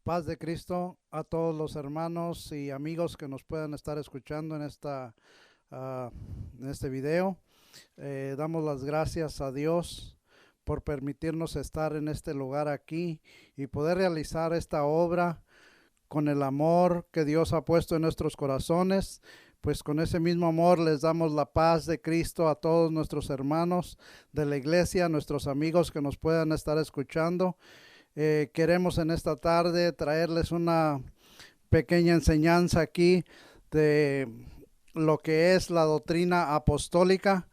Paz de Cristo a todos los hermanos y amigos que nos puedan estar escuchando ah, en este video. Damos las gracias a Dios por permitirnos estar en este lugar aquí y poder realizar esta obra con el amor que Dios ha puesto en nuestros corazones. Pues con ese mismo amor les damos la paz de Cristo a todos nuestros hermanos de la iglesia, nuestros amigos que nos puedan estar escuchando. Queremos en esta tarde traerles una pequeña enseñanza aquí de lo que es la doctrina apostólica,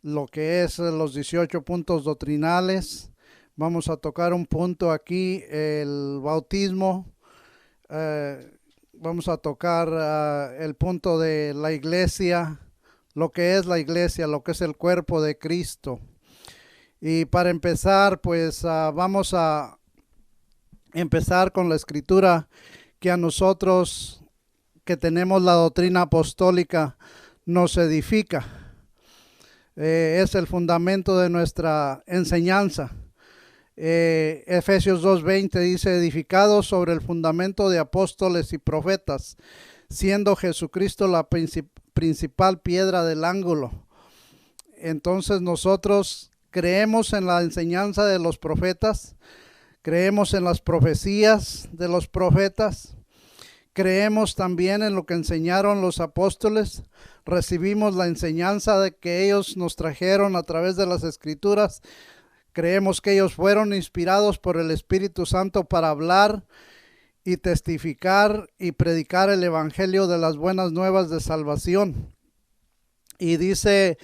lo que es los 18 puntos doctrinales. Vamos a tocar un punto aquí, el bautismo. Vamos a tocar el punto de la iglesia, lo que es la iglesia, lo que es el cuerpo de Cristo. Y para empezar, pues vamos a empezar con la escritura que a nosotros que tenemos la doctrina apostólica nos edifica. Es el fundamento de nuestra enseñanza. Efesios 2:20 dice: edificados sobre el fundamento de apóstoles y profetas, siendo Jesucristo la principal piedra del ángulo. Entonces nosotros creemos en la enseñanza de los profetas, creemos en las profecías de los profetas, creemos también en lo que enseñaron los apóstoles, recibimos la enseñanza de que ellos nos trajeron a través de las escrituras. Creemos que ellos fueron inspirados por el Espíritu Santo para hablar y testificar y predicar el evangelio de las buenas nuevas de salvación. Y dice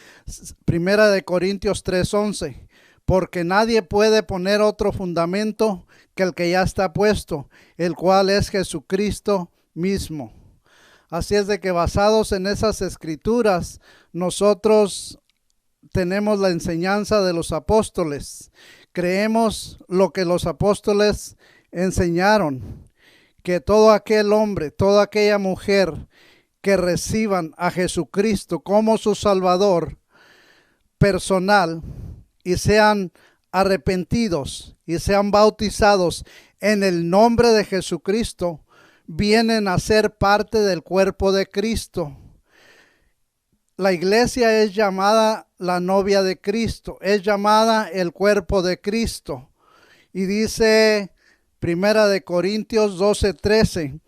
1 Corintios 3:11, porque nadie puede poner otro fundamento que el que ya está puesto, el cual es Jesucristo mismo. Así es de que basados en esas escrituras, nosotros tenemos la enseñanza de los apóstoles. Creemos lo que los apóstoles enseñaron, que todo aquel hombre, toda aquella mujer que reciban a Jesucristo como su Salvador personal y sean arrepentidos y sean bautizados en el nombre de Jesucristo, vienen a ser parte del cuerpo de Cristo. La iglesia es llamada la novia de Cristo, es llamada el cuerpo de Cristo. Y dice 1 Corintios 12:13,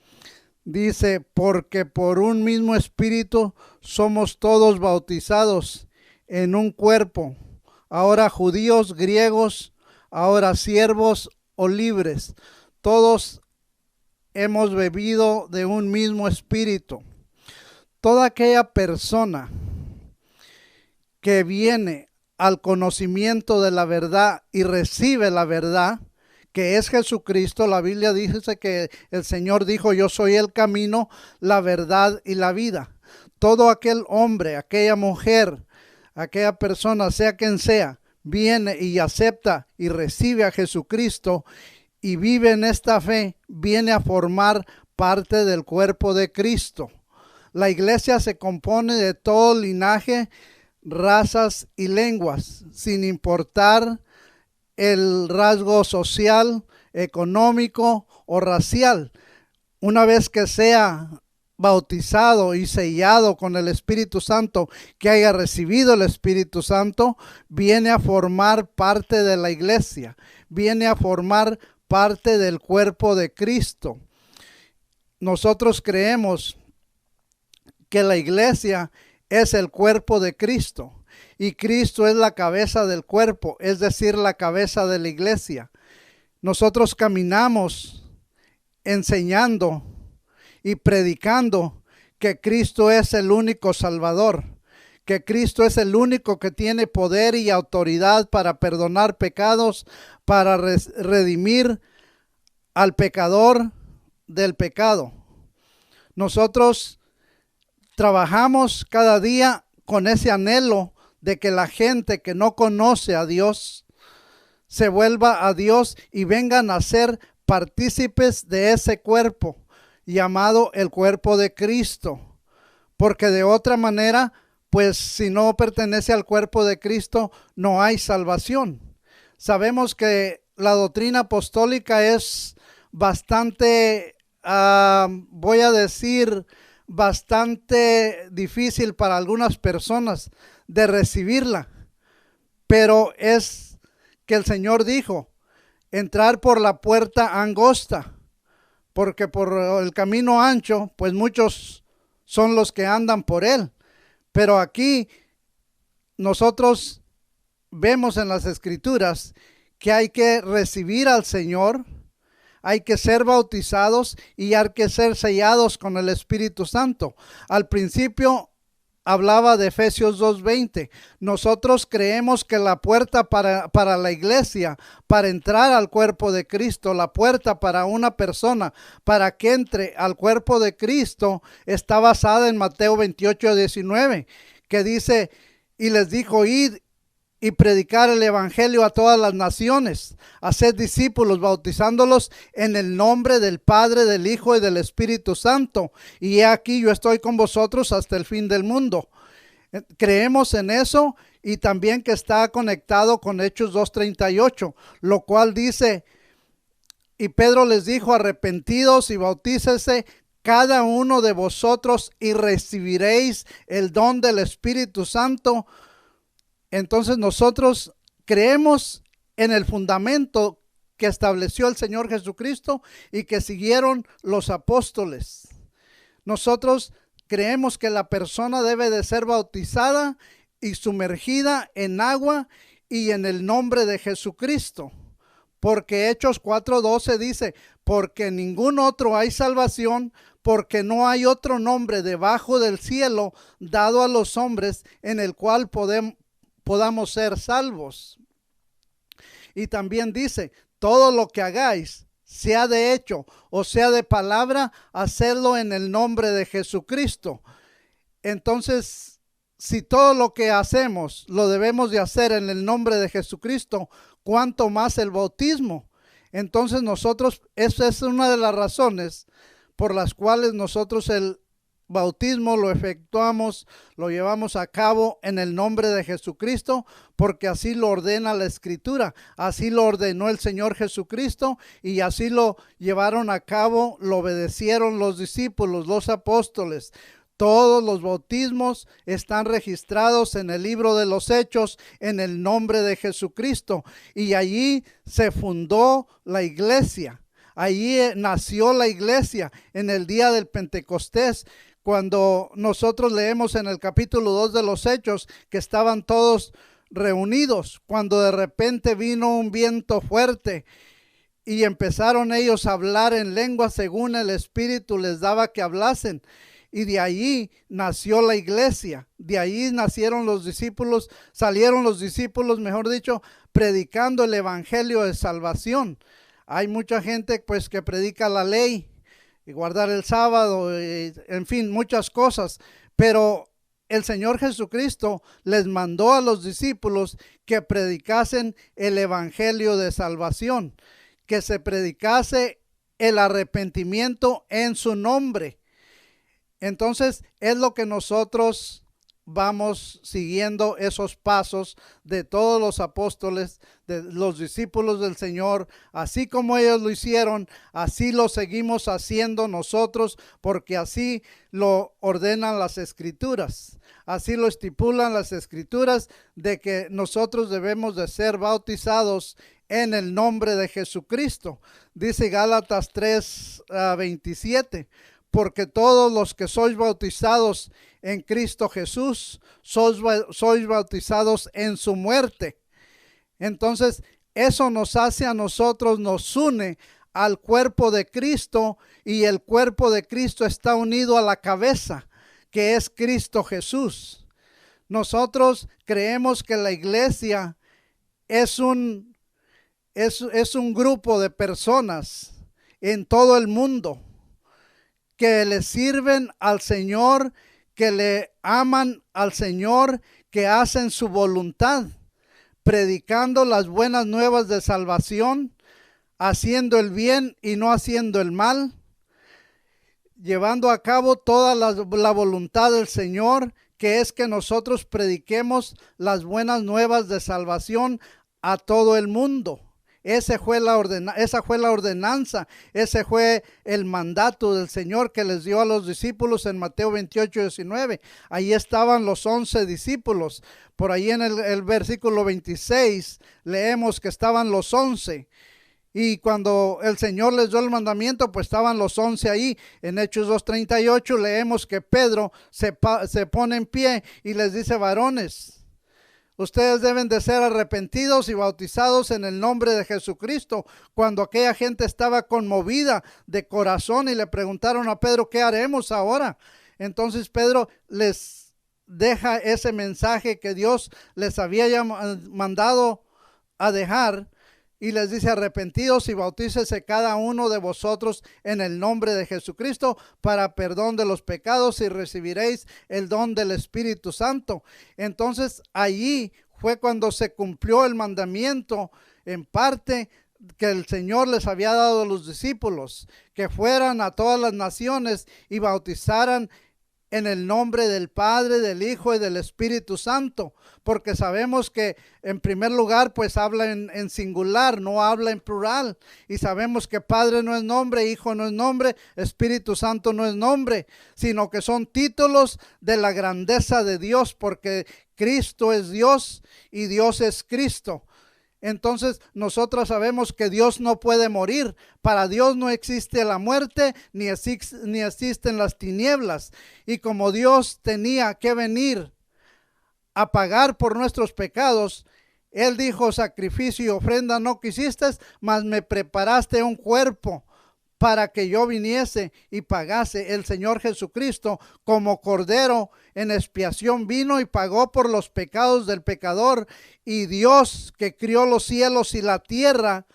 dice: porque por un mismo espíritu somos todos bautizados en un cuerpo, ahora judíos, griegos, ahora siervos o libres, todos hemos bebido de un mismo espíritu. Toda aquella persona que viene al conocimiento de la verdad y recibe la verdad, que es Jesucristo, la Biblia dice que el Señor dijo: yo soy el camino, la verdad y la vida. Todo aquel hombre, aquella mujer, aquella persona, sea quien sea, viene y acepta y recibe a Jesucristo y vive en esta fe, viene a formar parte del cuerpo de Cristo. La iglesia se compone de todo linaje, razas y lenguas, sin importar el rasgo social, económico o racial. Una vez que sea bautizado y sellado con el Espíritu Santo, que haya recibido el Espíritu Santo, viene a formar parte de la iglesia, viene a formar parte del cuerpo de Cristo. Nosotros creemos que la iglesia es el cuerpo de Cristo y Cristo es la cabeza del cuerpo, es decir, la cabeza de la iglesia. Nosotros caminamos enseñando y predicando que Cristo es el único Salvador, que Cristo es el único que tiene poder y autoridad para perdonar pecados, para redimir al pecador del pecado. Nosotros trabajamos cada día con ese anhelo de que la gente que no conoce a Dios se vuelva a Dios y vengan a ser partícipes de ese cuerpo llamado el cuerpo de Cristo. Porque de otra manera, pues si no pertenece al cuerpo de Cristo, no hay salvación. Sabemos que la doctrina apostólica es bastante, voy a decir, bastante difícil para algunas personas de recibirla, pero es que el Señor dijo, entrar por la puerta angosta, porque por el camino ancho, pues muchos son los que andan por él. Pero aquí nosotros vemos en las Escrituras que hay que recibir al Señor, hay que ser bautizados y hay que ser sellados con el Espíritu Santo. Al principio hablaba de Efesios 2:20. Nosotros creemos que la puerta para la iglesia, para entrar al cuerpo de Cristo, la puerta para una persona, para que entre al cuerpo de Cristo, está basada en Mateo 28:19, que dice, y les dijo, id y predicar el evangelio a todas las naciones, hacer discípulos, bautizándolos en el nombre del Padre, del Hijo y del Espíritu Santo. Y he aquí, yo estoy con vosotros hasta el fin del mundo. Creemos en eso, y también que está conectado con Hechos 2:38, lo cual dice, y Pedro les dijo, arrepentidos y bautícese cada uno de vosotros y recibiréis el don del Espíritu Santo. Entonces nosotros creemos en el fundamento que estableció el Señor Jesucristo y que siguieron los apóstoles. Nosotros creemos que la persona debe de ser bautizada y sumergida en agua y en el nombre de Jesucristo. Porque Hechos 4:12 dice, porque en ningún otro hay salvación, porque no hay otro nombre debajo del cielo dado a los hombres en el cual podamos ser salvos. Y también dice, todo lo que hagáis, sea de hecho o sea de palabra, hacedlo en el nombre de Jesucristo. Entonces, si todo lo que hacemos lo debemos de hacer en el nombre de Jesucristo, ¿cuánto más el bautismo? Entonces nosotros, esa es una de las razones por las cuales nosotros el bautismo lo efectuamos, lo llevamos a cabo en el nombre de Jesucristo, porque así lo ordena la Escritura, así lo ordenó el Señor Jesucristo, y así lo llevaron a cabo, lo obedecieron los discípulos, los apóstoles. Todos los bautismos están registrados en el libro de los Hechos en el nombre de Jesucristo, y allí se fundó la iglesia. Allí nació la iglesia en el día del Pentecostés, cuando nosotros leemos en el capítulo 2 de los Hechos que estaban todos reunidos, cuando de repente vino un viento fuerte y empezaron ellos a hablar en lengua según el Espíritu les daba que hablasen. Y de allí nació la iglesia, de allí nacieron los discípulos, salieron los discípulos, mejor dicho, predicando el evangelio de salvación. Hay mucha gente pues que predica la ley y guardar el sábado, en fin, muchas cosas, pero el Señor Jesucristo les mandó a los discípulos que predicasen el evangelio de salvación, que se predicase el arrepentimiento en su nombre. Entonces es lo que nosotros vamos siguiendo, esos pasos de todos los apóstoles, de los discípulos del Señor. Así como ellos lo hicieron, así lo seguimos haciendo nosotros, porque así lo ordenan las Escrituras, así lo estipulan las Escrituras, de que nosotros debemos de ser bautizados en el nombre de Jesucristo. Dice Gálatas 3:27, porque todos los que sois bautizados en Cristo Jesús, sois bautizados en su muerte. Entonces, eso nos hace a nosotros, nos une al cuerpo de Cristo, y el cuerpo de Cristo está unido a la cabeza, que es Cristo Jesús. Nosotros creemos que la iglesia es un grupo de personas en todo el mundo que le sirven al Señor, que le aman al Señor, que hacen su voluntad, predicando las buenas nuevas de salvación, haciendo el bien y no haciendo el mal, llevando a cabo toda la voluntad del Señor, que es que nosotros prediquemos las buenas nuevas de salvación a todo el mundo. esa fue la ordenanza, ese fue el mandato del Señor que les dio a los discípulos en Mateo 28:19. Ahí estaban los 11 discípulos. Por ahí en el versículo 26 leemos que estaban los 11. Y cuando el Señor les dio el mandamiento, pues estaban los 11 ahí. En Hechos 2:38 leemos que Pedro se pone en pie y les dice: varones, ustedes deben de ser arrepentidos y bautizados en el nombre de Jesucristo. Cuando aquella gente estaba conmovida de corazón y le preguntaron a Pedro: ¿qué haremos ahora? Entonces Pedro les deja ese mensaje que Dios les había mandado a dejar. Y les dice: arrepentidos y bautícese cada uno de vosotros en el nombre de Jesucristo para perdón de los pecados y recibiréis el don del Espíritu Santo. Entonces allí fue cuando se cumplió el mandamiento en parte que el Señor les había dado a los discípulos, que fueran a todas las naciones y bautizaran en el nombre del Padre, del Hijo y del Espíritu Santo, porque sabemos que en primer lugar pues habla en singular, no habla en plural, y sabemos que Padre no es nombre, Hijo no es nombre, Espíritu Santo no es nombre, sino que son títulos de la grandeza de Dios, porque Cristo es Dios y Dios es Cristo. Entonces nosotros sabemos que Dios no puede morir. Para Dios no existe la muerte, ni existen las tinieblas. Y como Dios tenía que venir a pagar por nuestros pecados, Él dijo: sacrificio y ofrenda no quisiste, mas me preparaste un cuerpo para que yo viniese y pagase. El Señor Jesucristo como cordero en expiación vino y pagó por los pecados del pecador. Y Dios, que crió los cielos y la tierra,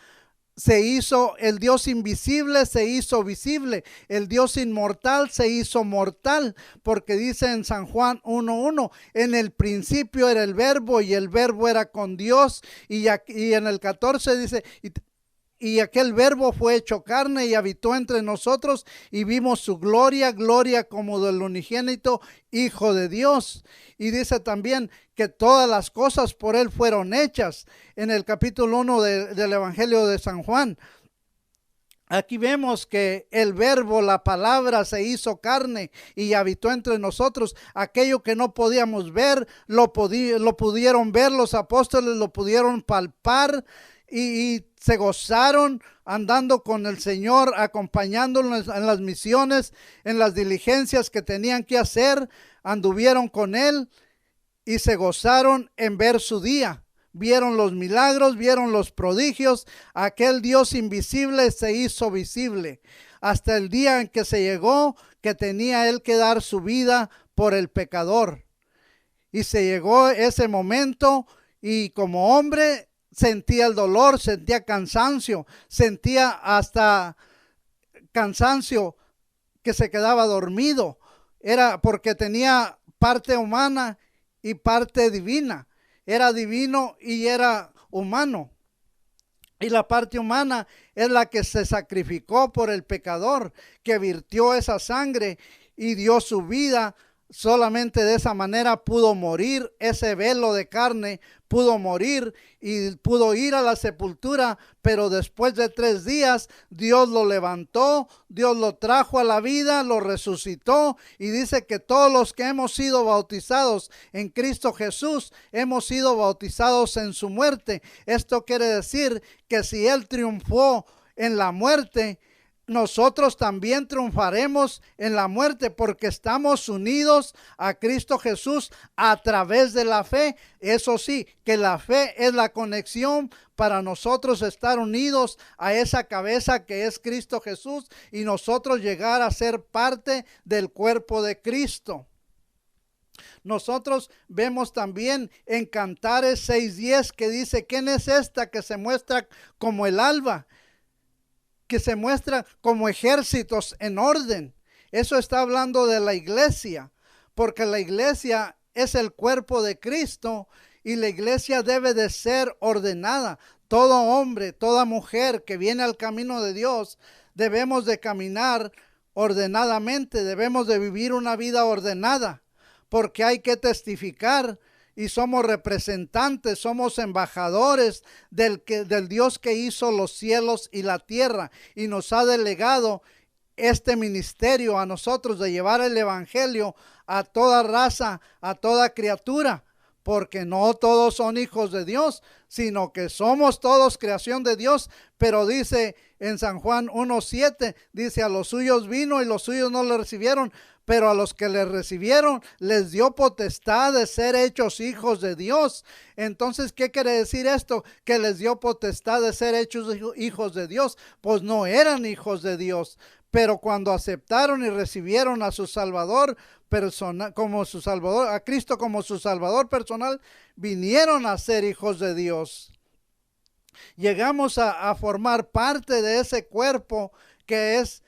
se hizo, el Dios invisible se hizo visible, el Dios inmortal se hizo mortal, porque dice en San Juan 1:1: en el principio era el verbo y el verbo era con Dios. Y en el 14 dice: y aquel verbo fue hecho carne y habitó entre nosotros, y vimos su gloria, gloria como del unigénito Hijo de Dios. Y dice también que todas las cosas por él fueron hechas, en el capítulo 1 del Evangelio de San Juan. Aquí vemos que el verbo, la palabra, se hizo carne y habitó entre nosotros. Aquello que no podíamos ver, lo pudieron ver los apóstoles, lo pudieron palpar, y se gozaron andando con el Señor, acompañándonos en las misiones, en las diligencias que tenían que hacer. Anduvieron con Él y se gozaron en ver su día. Vieron los milagros, vieron los prodigios. Aquel Dios invisible se hizo visible hasta el día en que se llegó que tenía Él que dar su vida por el pecador. Y se llegó ese momento, y como hombre sentía el dolor, sentía cansancio, sentía hasta cansancio que se quedaba dormido. Era porque tenía parte humana y parte divina. Era divino y era humano. Y la parte humana es la que se sacrificó por el pecador, que virtió esa sangre y dio su vida. Solamente de esa manera pudo morir ese velo de carne, pudo morir y pudo ir a la sepultura, pero después de 3 días Dios lo levantó, Dios lo trajo a la vida, lo resucitó, y dice que todos los que hemos sido bautizados en Cristo Jesús hemos sido bautizados en su muerte. Esto quiere decir que si Él triunfó en la muerte, nosotros también triunfaremos en la muerte, porque estamos unidos a Cristo Jesús a través de la fe. Eso sí, que la fe es la conexión para nosotros estar unidos a esa cabeza que es Cristo Jesús, y nosotros llegar a ser parte del cuerpo de Cristo. Nosotros vemos también en Cantares 6:10 que dice: ¿quién es esta que se muestra como el alba, que se muestra como ejércitos en orden? Eso está hablando de la iglesia, porque la iglesia es el cuerpo de Cristo, y la iglesia debe de ser ordenada. Todo hombre, toda mujer que viene al camino de Dios, debemos de caminar ordenadamente, debemos de vivir una vida ordenada, porque hay que testificar y somos representantes, somos embajadores del Dios que hizo los cielos y la tierra y nos ha delegado este ministerio a nosotros de llevar el evangelio a toda raza, a toda criatura, porque no todos son hijos de Dios, sino que somos todos creación de Dios. Pero dice en San Juan 1:7, dice: a los suyos vino y los suyos no le recibieron, pero a los que le recibieron les dio potestad de ser hechos hijos de Dios. Entonces, ¿qué quiere decir esto? Que les dio potestad de ser hechos hijos de Dios. Pues no eran hijos de Dios, pero cuando aceptaron y recibieron a su Salvador personal, como su Salvador, a Cristo como su Salvador personal, vinieron a ser hijos de Dios. Llegamos a formar parte de ese cuerpo que es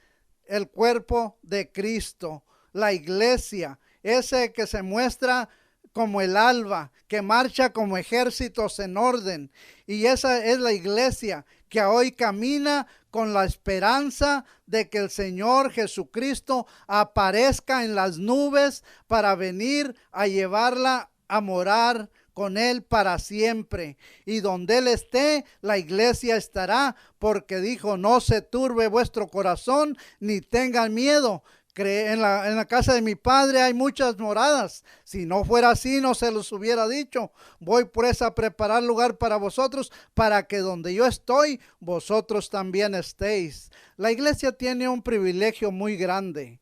el cuerpo de Cristo, la iglesia, ese que se muestra como el alba, que marcha como ejércitos en orden. Y esa es la iglesia que hoy camina con la esperanza de que el Señor Jesucristo aparezca en las nubes para venir a llevarla a morar con Él para siempre. Y donde Él esté, la iglesia estará, porque dijo: no se turbe vuestro corazón, ni tengan miedo. En la casa de mi Padre hay muchas moradas. Si no fuera así, no se los hubiera dicho. Voy pues a preparar lugar para vosotros, para que donde yo estoy, vosotros también estéis. La iglesia tiene un privilegio muy grande.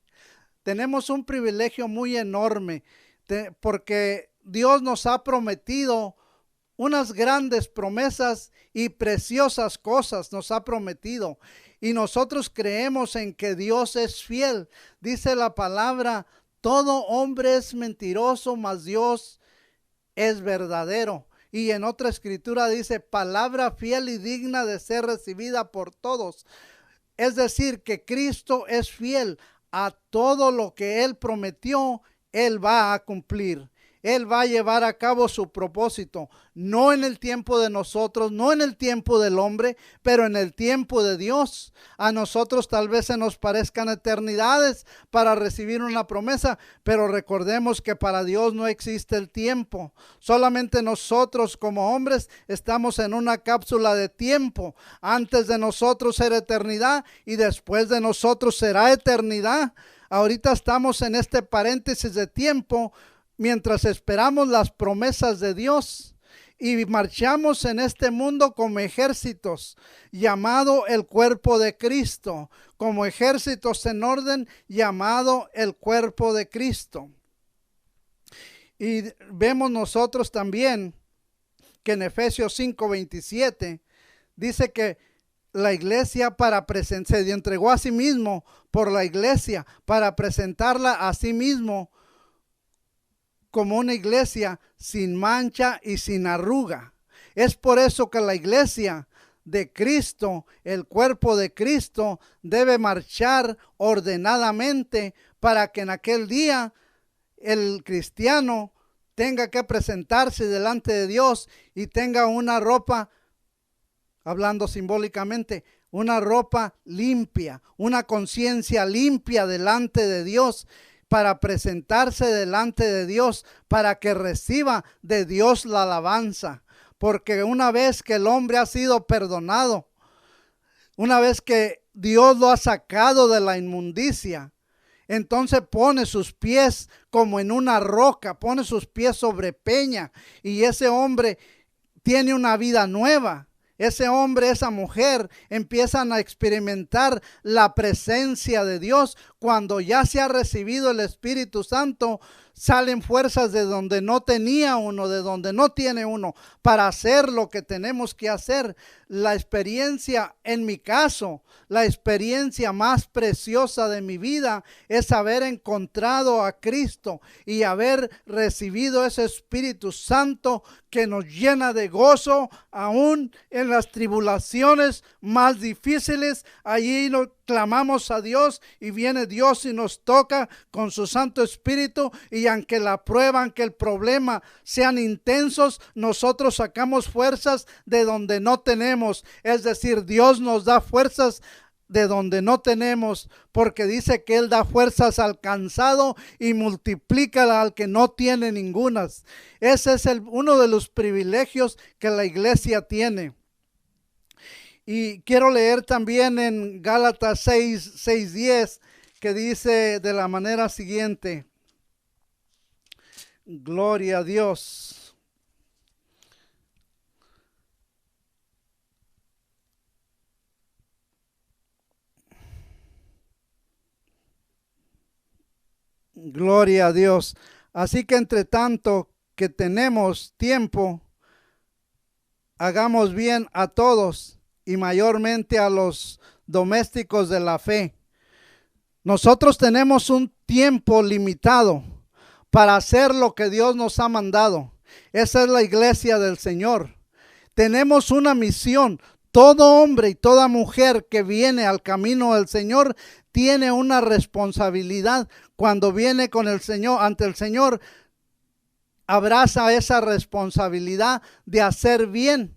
Tenemos un privilegio muy enorme, porque Dios nos ha prometido unas grandes promesas y preciosas cosas nos ha prometido. Y nosotros creemos en que Dios es fiel. Dice la palabra: todo hombre es mentiroso, mas Dios es verdadero. Y en otra escritura dice: palabra fiel y digna de ser recibida por todos. Es decir, que Cristo es fiel a todo lo que Él prometió. Él va a cumplir. Él va a llevar a cabo su propósito, no en el tiempo de nosotros, no en el tiempo del hombre, pero en el tiempo de Dios. A nosotros tal vez se nos parezcan eternidades para recibir una promesa, pero recordemos que para Dios no existe el tiempo. Solamente nosotros como hombres estamos en una cápsula de tiempo. Antes de nosotros será eternidad y después de nosotros será eternidad. Ahorita estamos en este paréntesis de tiempo, mientras esperamos las promesas de Dios y marchamos en este mundo como ejércitos, llamado el cuerpo de Cristo, como ejércitos en orden, llamado el cuerpo de Cristo. Y vemos nosotros también que en Efesios 5:27 dice que la iglesia se entregó a sí mismo por la iglesia para presentarla a sí mismo como una iglesia sin mancha y sin arruga. Es por eso que la iglesia de Cristo, el cuerpo de Cristo, debe marchar ordenadamente para que en aquel día el cristiano tenga que presentarse delante de Dios y tenga una ropa, hablando simbólicamente, una ropa limpia, una conciencia limpia delante de Dios, para presentarse delante de Dios, para que reciba de Dios la alabanza. Porque una vez que el hombre ha sido perdonado, una vez que Dios lo ha sacado de la inmundicia, entonces pone sus pies como en una roca, pone sus pies sobre peña, y ese hombre tiene una vida nueva. Ese hombre, esa mujer empiezan a experimentar la presencia de Dios. Cuando ya se ha recibido el Espíritu Santo, salen fuerzas de donde no tenía uno, de donde no tiene uno, para hacer lo que tenemos que hacer. La experiencia, en mi caso, la experiencia más preciosa de mi vida es haber encontrado a Cristo y haber recibido ese Espíritu Santo que nos llena de gozo, aún en las tribulaciones más difíciles. Allí nos clamamos a Dios y viene Dios y nos toca con su Santo Espíritu, y aunque la prueba, aunque el problema sean intensos, nosotros sacamos fuerzas de donde no tenemos. Es decir, Dios nos da fuerzas de donde no tenemos, porque dice que Él da fuerzas al cansado y multiplica al que no tiene ningunas. Ese es uno de los privilegios que la iglesia tiene. Y quiero leer también en Gálatas 6:10, que dice de la manera siguiente. Gloria a Dios. Gloria a Dios. Así que entre tanto que tenemos tiempo, hagamos bien a todos y mayormente a los domésticos de la fe. Nosotros tenemos un tiempo limitado para hacer lo que Dios nos ha mandado. Esa es la iglesia del Señor. Tenemos una misión. Todo hombre y toda mujer que viene al camino del Señor tiene una responsabilidad. Cuando viene con el Señor, ante el Señor, abraza esa responsabilidad de hacer bien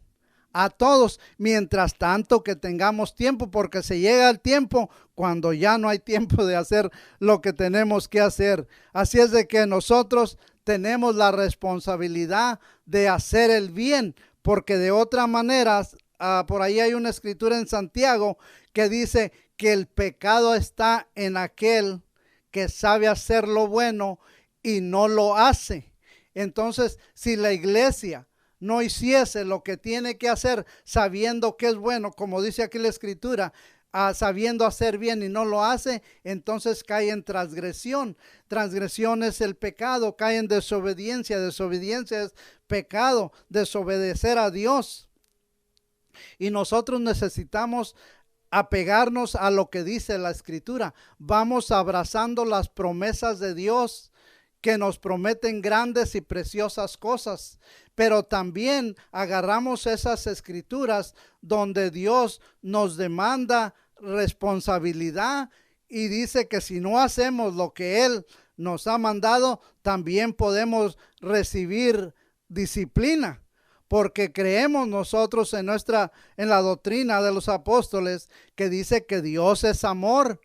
a todos, mientras tanto que tengamos tiempo, porque se llega el tiempo cuando ya no hay tiempo de hacer lo que tenemos que hacer. Así es de que nosotros tenemos la responsabilidad de hacer el bien, porque de otra manera, por ahí hay una escritura en Santiago que dice que el pecado está en aquel que sabe hacer lo bueno y no lo hace. Entonces, si la iglesia no hiciese lo que tiene que hacer sabiendo que es bueno, como dice aquí la escritura, sabiendo hacer bien y no lo hace, entonces cae en transgresión. Transgresión es el pecado, cae en desobediencia. Desobediencia es pecado, desobedecer a Dios. Y nosotros necesitamos apegarnos a lo que dice la escritura. Vamos abrazando las promesas de Dios que nos prometen grandes y preciosas cosas, pero también agarramos esas escrituras donde Dios nos demanda responsabilidad y dice que si no hacemos lo que Él nos ha mandado, también podemos recibir disciplina. Porque creemos nosotros en la doctrina de los apóstoles que dice que Dios es amor,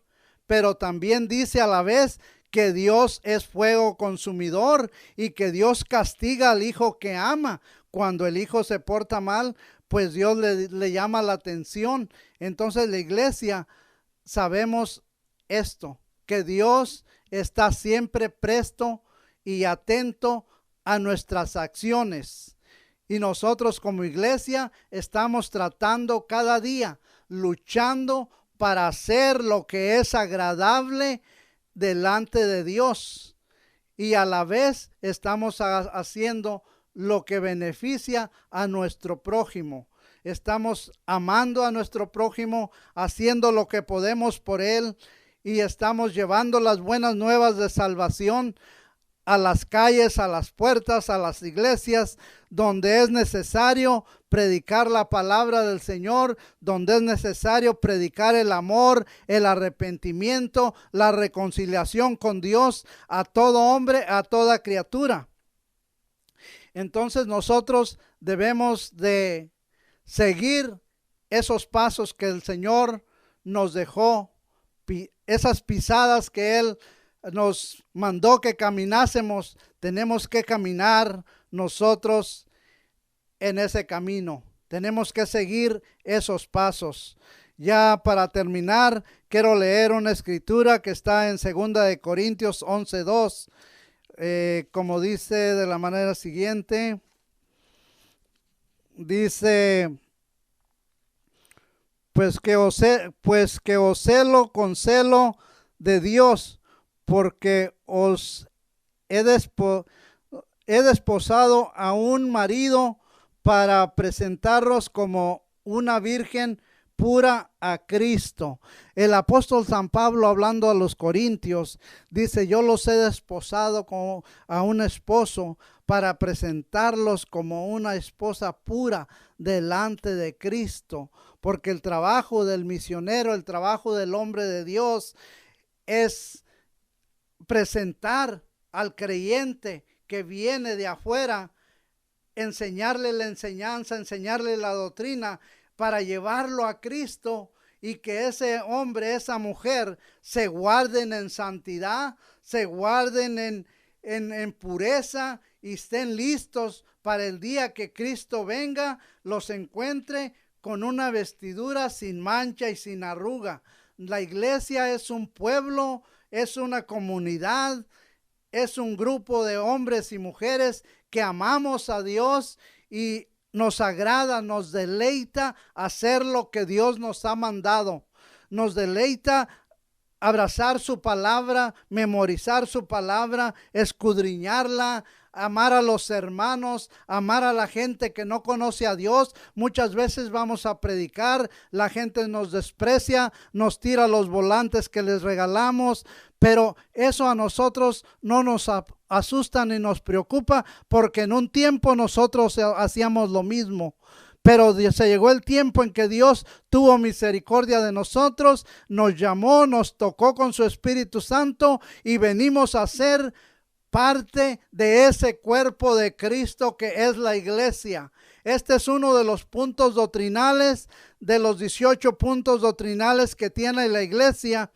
pero también dice a la vez que Dios es fuego consumidor y que Dios castiga al hijo que ama. Cuando el hijo se porta mal, pues Dios le llama la atención. Entonces la iglesia sabemos esto, que Dios está siempre presto y atento a nuestras acciones. Y nosotros como iglesia estamos tratando cada día, luchando para hacer lo que es agradable delante de Dios. Y a la vez estamos haciendo lo que beneficia a nuestro prójimo. Estamos amando a nuestro prójimo, haciendo lo que podemos por él y estamos llevando las buenas nuevas de salvación a las calles, a las puertas, a las iglesias, donde es necesario predicar la palabra del Señor, donde es necesario predicar el amor, el arrepentimiento, la reconciliación con Dios a todo hombre, a toda criatura. Entonces nosotros debemos de seguir esos pasos que el Señor nos dejó, esas pisadas que Él nos mandó que caminásemos. Tenemos que caminar nosotros en ese camino. Tenemos que seguir esos pasos. Ya para terminar, quiero leer una escritura que está en 2 de Corintios 11:2, como dice de la manera siguiente. Dice: pues que os celo con celo de Dios, porque os he desposado a un marido para presentaros como una virgen pura a Cristo. El apóstol San Pablo, hablando a los corintios, dice: yo los he desposado como a un esposo para presentarlos como una esposa pura delante de Cristo. Porque el trabajo del misionero, el trabajo del hombre de Dios es presentar al creyente que viene de afuera, enseñarle la enseñanza, enseñarle la doctrina para llevarlo a Cristo y que ese hombre, esa mujer se guarden en santidad, se guarden en pureza y estén listos para el día que Cristo venga, los encuentre con una vestidura sin mancha y sin arruga. La iglesia es un pueblo, es una comunidad, es un grupo de hombres y mujeres que amamos a Dios y nos agrada, nos deleita hacer lo que Dios nos ha mandado. Nos deleita abrazar su palabra, memorizar su palabra, escudriñarla, amar a los hermanos, amar a la gente que no conoce a Dios. Muchas veces vamos a predicar, la gente nos desprecia, nos tira los volantes que les regalamos, pero eso a nosotros no nos asusta ni nos preocupa, porque en un tiempo nosotros hacíamos lo mismo. Pero se llegó el tiempo en que Dios tuvo misericordia de nosotros, nos llamó, nos tocó con su Espíritu Santo y venimos a ser parte de ese cuerpo de Cristo que es la iglesia. Este es uno de los puntos doctrinales, de los 18 puntos doctrinales que tiene la iglesia.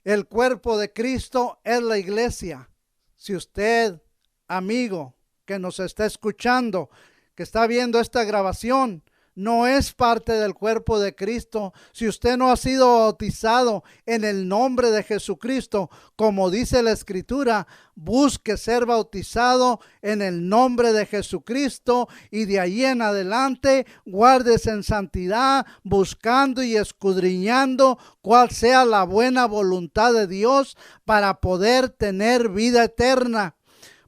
El cuerpo de Cristo es la iglesia. Si usted, amigo, que nos está escuchando, que está viendo esta grabación, no es parte del cuerpo de Cristo, si usted no ha sido bautizado en el nombre de Jesucristo, como dice la Escritura, busque ser bautizado en el nombre de Jesucristo y de ahí en adelante guárdese en santidad, buscando y escudriñando cuál sea la buena voluntad de Dios para poder tener vida eterna.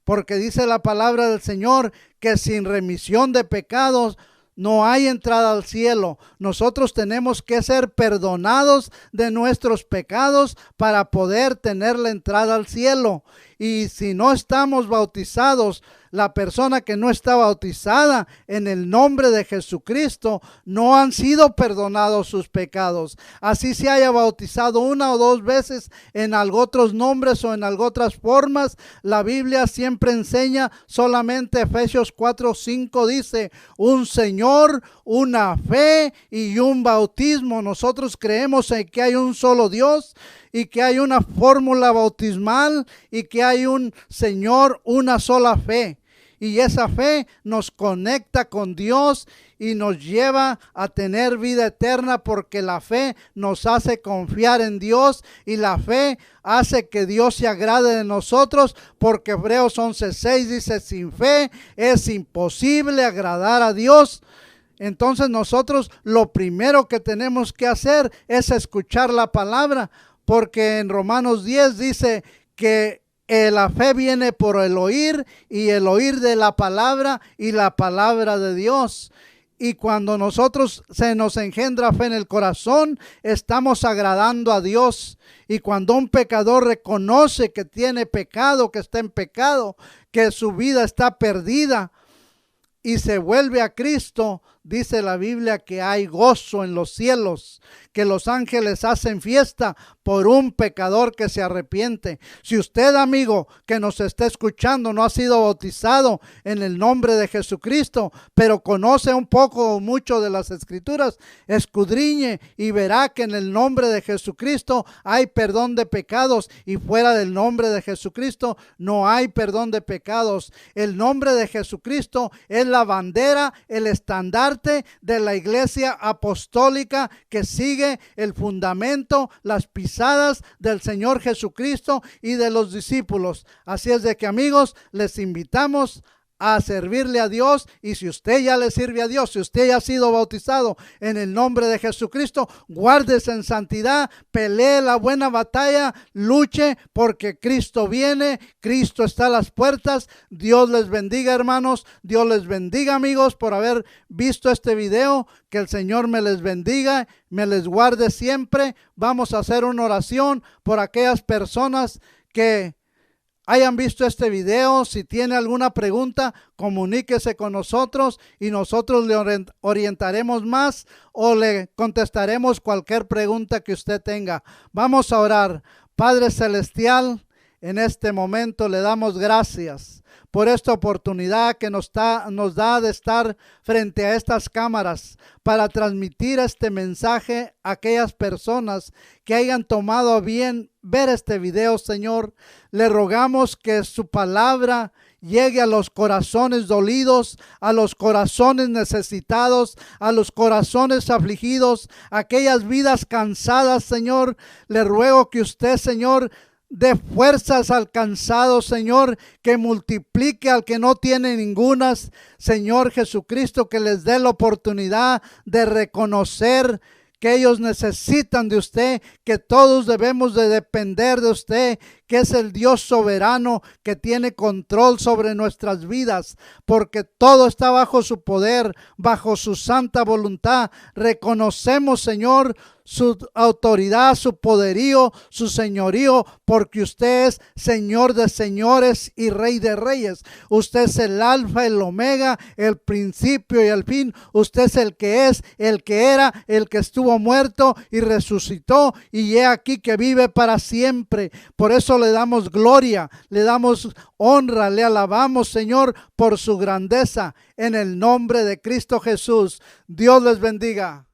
Porque dice la palabra del Señor que sin remisión de pecados no hay entrada al cielo. Nosotros tenemos que ser perdonados de nuestros pecados para poder tener la entrada al cielo. Y si no estamos bautizados, la persona que no está bautizada en el nombre de Jesucristo, no han sido perdonados sus pecados. Así se haya bautizado una o dos veces en algo otros nombres o en algo otras formas, la Biblia siempre enseña, solamente Efesios 4:5 dice, un Señor, una fe y un bautismo. Nosotros creemos en que hay un solo Dios y que hay una fórmula bautismal y que hay un Señor, una sola fe. Y esa fe nos conecta con Dios y nos lleva a tener vida eterna, porque la fe nos hace confiar en Dios y la fe hace que Dios se agrade de nosotros, porque Hebreos 11:6 dice, sin fe es imposible agradar a Dios. Entonces nosotros lo primero que tenemos que hacer es escuchar la palabra, porque en Romanos 10 dice que la fe viene por el oír y el oír de la palabra y la palabra de Dios. Y cuando nosotros se nos engendra fe en el corazón, estamos agradando a Dios. Y cuando un pecador reconoce que tiene pecado, que está en pecado, que su vida está perdida y se vuelve a Cristo, dice la Biblia que hay gozo en los cielos, que los ángeles hacen fiesta por un pecador que se arrepiente. Si usted, amigo, que nos está escuchando, no ha sido bautizado en el nombre de Jesucristo, pero conoce un poco o mucho de las Escrituras, escudriñe y verá que en el nombre de Jesucristo hay perdón de pecados y fuera del nombre de Jesucristo no hay perdón de pecados. El nombre de Jesucristo es la bandera, el estandarte de la iglesia apostólica que sigue el fundamento, las pisadas del Señor Jesucristo y de los discípulos. Así es de que, amigos, les invitamos a servirle a Dios. Y si usted ya le sirve a Dios, si usted ya ha sido bautizado en el nombre de Jesucristo, guárdese en santidad, pelee la buena batalla, luche, porque Cristo viene, Cristo está a las puertas. Dios les bendiga, hermanos, Dios les bendiga, amigos, por haber visto este video. Que el Señor me les bendiga, me les guarde siempre. Vamos a hacer una oración por aquellas personas que hayan visto este video. Si tiene alguna pregunta, comuníquese con nosotros y nosotros le orientaremos más o le contestaremos cualquier pregunta que usted tenga. Vamos a orar. Padre Celestial, en este momento le damos gracias por esta oportunidad que nos da de estar frente a estas cámaras para transmitir este mensaje a aquellas personas que hayan tomado a bien ver este video, Señor. Le rogamos que su palabra llegue a los corazones dolidos, a los corazones necesitados, a los corazones afligidos, a aquellas vidas cansadas, Señor. Le ruego que usted, Señor, dé fuerzas al cansado, Señor, que multiplique al que no tiene ningunas, Señor Jesucristo, que les dé la oportunidad de reconocer que ellos necesitan de usted, que todos debemos de depender de usted, que es el Dios soberano que tiene control sobre nuestras vidas, porque todo está bajo su poder, bajo su santa voluntad. Reconocemos, Señor, su autoridad, su poderío, su señorío, porque usted es Señor de señores y Rey de reyes. Usted es el alfa, el omega, el principio y el fin. Usted es, el que era, el que estuvo muerto y resucitó, y he aquí que vive para siempre. Por eso le damos gloria, le damos honra, le alabamos, Señor, por su grandeza, en el nombre de Cristo Jesús. Dios les bendiga.